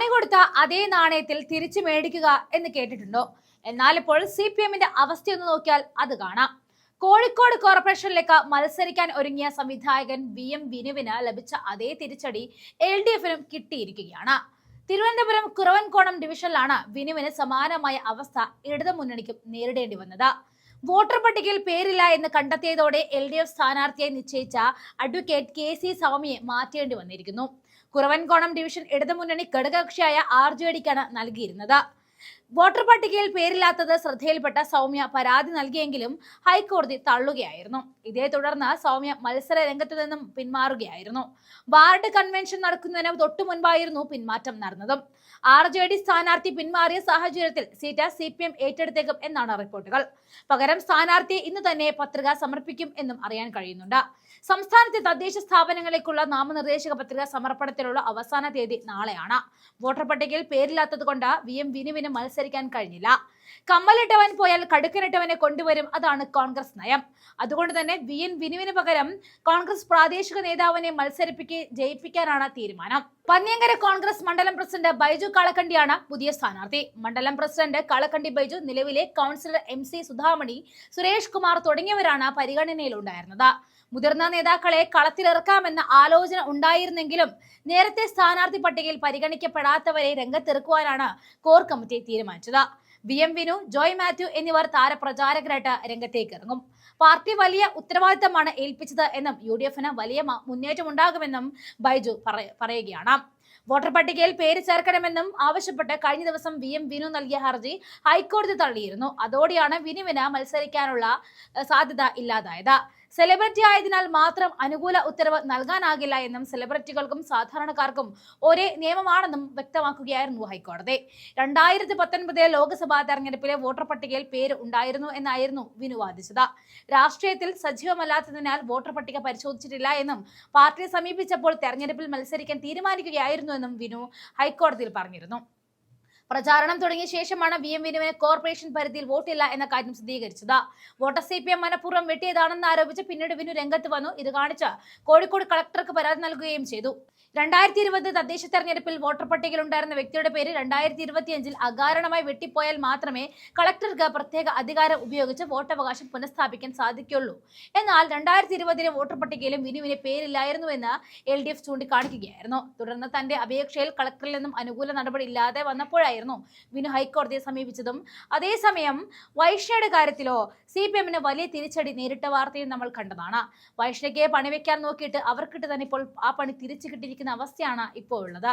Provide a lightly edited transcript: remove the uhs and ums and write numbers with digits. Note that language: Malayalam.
പണി കൊടുത്ത അതേ നാണയത്തിൽ തിരിച്ചു മേടിക്കുക എന്ന് കേട്ടിട്ടുണ്ടോ? എന്നാൽ ഇപ്പോൾ CPM-ന്റെ അവസ്ഥയൊന്ന് നോക്കിയാൽ അത് കാണാം. കോഴിക്കോട് കോർപ്പറേഷനിലേക്ക് മത്സരിക്കാൻ ഒരുങ്ങിയ സംവിധായകൻ VM വിനുവിന് ലഭിച്ച അതേ തിരിച്ചടി LDF-നും കിട്ടിയിരിക്കുകയാണ്. തിരുവനന്തപുരം കുറവൻകോണം ഡിവിഷനിലാണ് വിനുവിന് സമാനമായ അവസ്ഥ ഇടതുമുന്നണിക്കും നേരിടേണ്ടി വന്നത്. വോട്ടർ പട്ടികയിൽ പേരില്ല എന്ന് കണ്ടെത്തിയതോടെ LDF സ്ഥാനാർത്ഥിയായി നിശ്ചയിച്ച അഡ്വക്കേറ്റ് KC സൗമ്യയെ മാറ്റേണ്ടി വന്നിരിക്കുന്നു. കുറവൻകോണം ഡിവിഷൻ ഇടതുമുന്നണി ഘടകകക്ഷിയായ RJDക്കാണ് നൽകിയിരുന്നത്. വോട്ടർ പട്ടികയിൽ പേരില്ലാത്തത് ശ്രദ്ധയിൽപ്പെട്ട സൗമ്യ പരാതി നൽകിയെങ്കിലും ഹൈക്കോടതി തള്ളുകയായിരുന്നു. ഇതേ തുടർന്ന് സൗമ്യ മത്സര രംഗത്തു നിന്നും പിന്മാറുകയായിരുന്നു. വാർഡ് കൺവെൻഷൻ നടക്കുന്നതിന് തൊട്ടു മുൻപായിരുന്നു പിന്മാറ്റം നടന്നതും. RJD സ്ഥാനാർത്ഥി പിന്മാറിയ സാഹചര്യത്തിൽ സീറ്റ് CPM ഏറ്റെടുത്തേക്കും എന്നാണ് റിപ്പോർട്ടുകൾ. പകരം സ്ഥാനാർത്ഥിയെ ഇന്ന് തന്നെ പത്രിക സമർപ്പിക്കും എന്നും അറിയാൻ കഴിയുന്നുണ്ട്. സംസ്ഥാനത്തെ തദ്ദേശ സ്ഥാപനങ്ങളിലേക്കുള്ള നാമനിർദ്ദേശക പത്രിക സമർപ്പണത്തിലുള്ള അവസാന തീയതി നാളെയാണ്. വോട്ടർ പട്ടികയിൽ പേരില്ലാത്തത് കൊണ്ട് VM വിനുവിന് മത്സരിക്കാൻ കഴിഞ്ഞില്ല. കമ്മലിട്ടവൻ പോയാൽ കടുക്കനിട്ടവനെ കൊണ്ടുവരും, അതാണ് കോൺഗ്രസ് നയം. അതുകൊണ്ട് തന്നെ വിനുവിന് പകരം കോൺഗ്രസ് പ്രാദേശിക നേതാവിനെ ജയിപ്പിക്കാനാണ് തീരുമാനം. പന്നിയങ്കര കോൺഗ്രസ് മണ്ഡലം പ്രസിഡന്റ് ബൈജു കാളക്കണ്ടിയാണ് പുതിയ സ്ഥാനാർത്ഥി. മണ്ഡലം പ്രസിഡന്റ് കാളക്കണ്ടി ബൈജു, നിലവിലെ കൗൺസിലർ MC സുധാമണി, സുരേഷ് കുമാർ തുടങ്ങിയവരാണ് പരിഗണനയിലുണ്ടായിരുന്നത്. മുതിർന്ന നേതാക്കളെ കളത്തിലിറക്കാമെന്ന ആലോചന ഉണ്ടായിരുന്നെങ്കിലും നേരത്തെ സ്ഥാനാർത്ഥി പട്ടികയിൽ പരിഗണിക്കപ്പെടാത്തവരെ രംഗത്തിറക്കുവാനാണ് കോർ കമ്മിറ്റി തീരുമാനിച്ചത്. VM വിനു, ജോയ് മാത്യു എന്നിവർ താരപ്രചാരകരായിട്ട് രംഗത്തേക്ക് ഇറങ്ങും. പാർട്ടി വലിയ ഉത്തരവാദിത്തമാണ് ഏൽപ്പിച്ചത് എന്നും UDF-ന് വലിയ മുന്നേറ്റം ഉണ്ടാകുമെന്നും ബൈജു പറയുകയാണ്. വോട്ടർ പട്ടികയിൽ പേര് ചേർക്കണമെന്നും ആവശ്യപ്പെട്ട് കഴിഞ്ഞ ദിവസം VM വിനു നൽകിയ ഹർജി ഹൈക്കോടതി തള്ളിയിരുന്നു. അതോടെയാണ് വിനുവിന് മത്സരിക്കാനുള്ള സാധ്യത ഇല്ലാതായത്. സെലിബ്രിറ്റി ആയതിനാൽ മാത്രം അനുകൂല ഉത്തരവ് നൽകാനാകില്ല എന്നും സെലിബ്രിറ്റികൾക്കും സാധാരണക്കാർക്കും ഒരേ നിയമമാണെന്നും വ്യക്തമാക്കുകയായിരുന്നു ഹൈക്കോടതി. 2019 ലോക്സഭാ തെരഞ്ഞെടുപ്പിലെ വോട്ടർ പട്ടികയിൽ പേര് ഉണ്ടായിരുന്നു എന്നായിരുന്നു വിനു വാദിച്ചത്. രാഷ്ട്രീയത്തിൽ സജീവമല്ലാത്തതിനാൽ വോട്ടർ പട്ടിക പരിശോധിച്ചിട്ടില്ല എന്നും പാർട്ടിയെ സമീപിച്ചപ്പോൾ തെരഞ്ഞെടുപ്പിൽ മത്സരിക്കാൻ തീരുമാനിക്കുകയായിരുന്നു എന്നും വിനു ഹൈക്കോടതിയിൽ പറഞ്ഞിരുന്നു. പ്രചാരണം തുടങ്ങിയ ശേഷമാണ് VM വിനുവിന് കോർപ്പറേഷൻ പരിധിയിൽ വോട്ടില്ല എന്ന കാര്യം സ്ഥിരീകരിച്ചത്. വോട്ടർ CPM മനഃപൂർവ്വം വെട്ടിയതാണെന്ന് ആരോപിച്ച് പിന്നീട് വിനു രംഗത്ത് വന്നു. ഇത് കാണിച്ച് കോഴിക്കോട് കളക്ടർക്ക് പരാതി നൽകുകയും ചെയ്തു. 2020 തദ്ദേശ തെരഞ്ഞെടുപ്പിൽ വോട്ടർ പട്ടികയിൽ ഉണ്ടായിരുന്ന വ്യക്തിയുടെ പേര് 2025 അകാരണമായി വെട്ടിപ്പോയാൽ മാത്രമേ കളക്ടർക്ക് പ്രത്യേക അധികാരം ഉപയോഗിച്ച് വോട്ടവകാശം പുനഃസ്ഥാപിക്കാൻ സാധിക്കുള്ളൂ. എന്നാൽ 2020 വോട്ടർ പട്ടികയിലും വിനുവിന് പേരില്ലായിരുന്നുവെന്ന് LDF ചൂണ്ടിക്കാണിക്കുകയായിരുന്നു. തുടർന്ന് തന്റെ അപേക്ഷയിൽ കളക്ടറിൽ നിന്നും അനുകൂല നടപടി ഇല്ലാതെ വന്നപ്പോഴായിരുന്നു വിനു ഹൈക്കോടതിയെ സമീപിച്ചതും. അതേസമയം വൈഷ്ണയുടെ കാര്യത്തിലോ CPM-ന് വലിയ തിരിച്ചടി നേരിട്ട വാർത്തയും നമ്മൾ കണ്ടതാണ്. വൈഷ്ണയ്ക്ക് പണിവെക്കാൻ നോക്കിയിട്ട് അവർക്കിട്ട് തന്നെ ഇപ്പോൾ ആ പണി തിരിച്ചു കിട്ടിയിരിക്കുന്ന അവസ്ഥയാണ് ഇപ്പോൾ ഉള്ളത്.